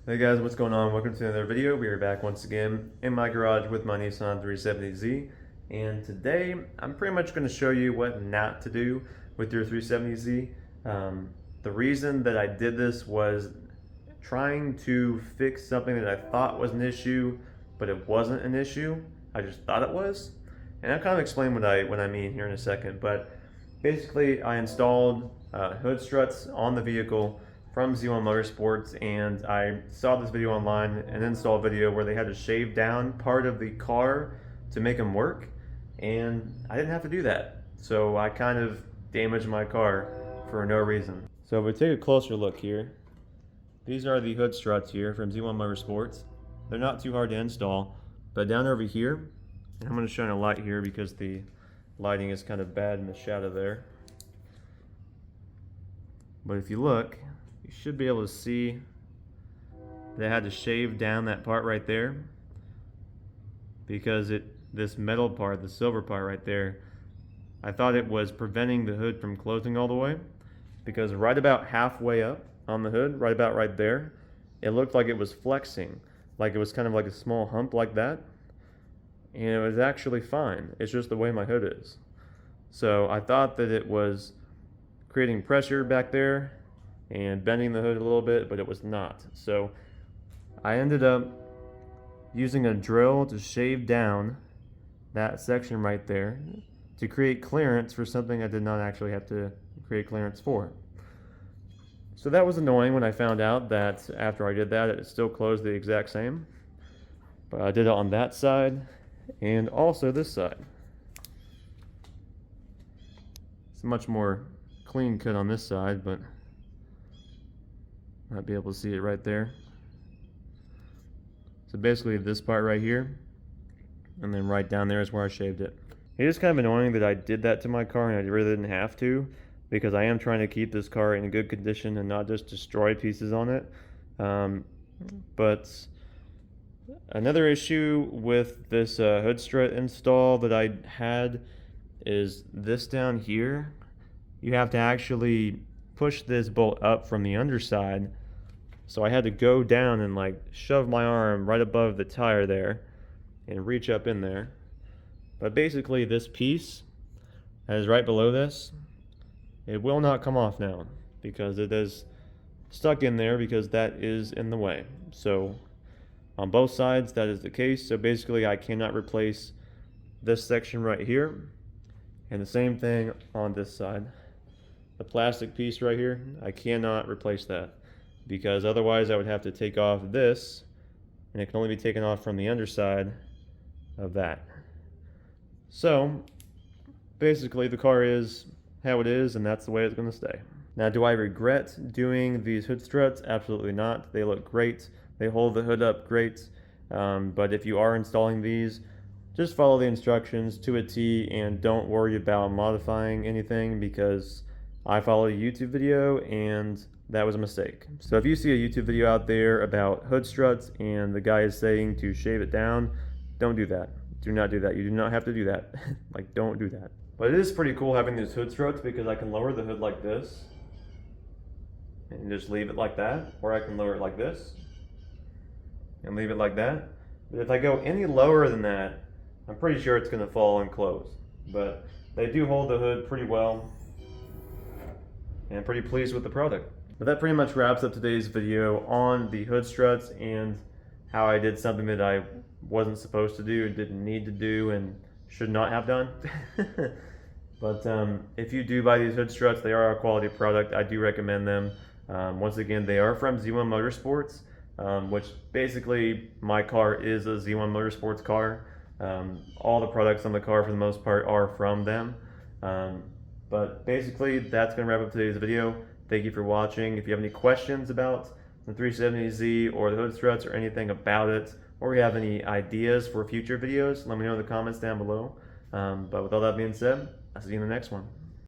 Hey guys, what's going on? Welcome to another video. We are back once again in my garage with my Nissan 370Z, and today I'm pretty much going to show you what not to do with your 370Z. The reason that I did this was trying to fix something that I thought was an issue, but it wasn't an issue. I just thought it was, and I'll kind of explain what I mean here in a second. But basically, I installed hood struts on the vehicle from Z1 Motorsports, and I saw this video online, an install video where they had to shave down part of the car to make them work, and I didn't have to do that. So I kind of damaged my car for no reason. So if we take a closer look here, these are the hood struts here from Z1 Motorsports. They're not too hard to install, but down over here, and I'm going to shine a light here because the lighting is kind of bad in the shadow there. But if you look, you should be able to see they had to shave down that part right there because this metal part, the silver part right there, I thought it was preventing the hood from closing all the way, because right about halfway up on the hood, right about right there, it looked like it was flexing, like it was kind of like a small hump like that, and it was actually fine. It's just the way my hood is. So I thought that it was creating pressure back there and bending the hood a little bit, but it was not. So I ended up using a drill to shave down that section right there to create clearance for something I did not actually have to create clearance for. So that was annoying when I found out that after I did that, it still closed the exact same. But I did it on that side and also this side. It's a much more clean cut on this side, but might be able to see it right there. So basically this part right here, and then right down there is where I shaved it. It is kind of annoying that I did that to my car and I really didn't have to, because I am trying to keep this car in good condition and not just destroy pieces on it. But another issue with this hood strut install that I had is this down here. You have to actually push this bolt up from the underside, so I had to go down and like shove my arm right above the tire there and reach up in there. But basically this piece that is right below this, it will not come off now because it is stuck in there because that is in the way. So on both sides that is the case. So basically I cannot replace this section right here, and the same thing on this side. The plastic piece right here, I cannot replace that because otherwise I would have to take off this, and it can only be taken off from the underside of that. So basically the car is how it is, and that's the way it's going to stay. Now, do I regret doing these hood struts? Absolutely not. They look great. They hold the hood up great. But if you are installing these, just follow the instructions to a T and don't worry about modifying anything, because I followed a YouTube video and that was a mistake. So if you see a YouTube video out there about hood struts and the guy is saying to shave it down, don't do that. Do not do that. You do not have to do that. Like, don't do that. But it is pretty cool having these hood struts because I can lower the hood like this and just leave it like that, or I can lower it like this and leave it like that. But if I go any lower than that, I'm pretty sure it's going to fall and close. But they do hold the hood pretty well, and I'm pretty pleased with the product. But that pretty much wraps up today's video on the hood struts and how I did something that I wasn't supposed to do, didn't need to do, and should not have done. But if you do buy these hood struts, they are a quality product. I do recommend them. Once again, they are from Z1 Motorsports, which basically my car is a Z1 Motorsports car. All the products on the car for the most part are from them. But basically that's going to wrap up today's video. Thank you for watching. If you have any questions about the 370Z or the hood struts or anything about it, or you have any ideas for future videos, let me know in the comments down below. But with all that being said, I'll see you in the next one.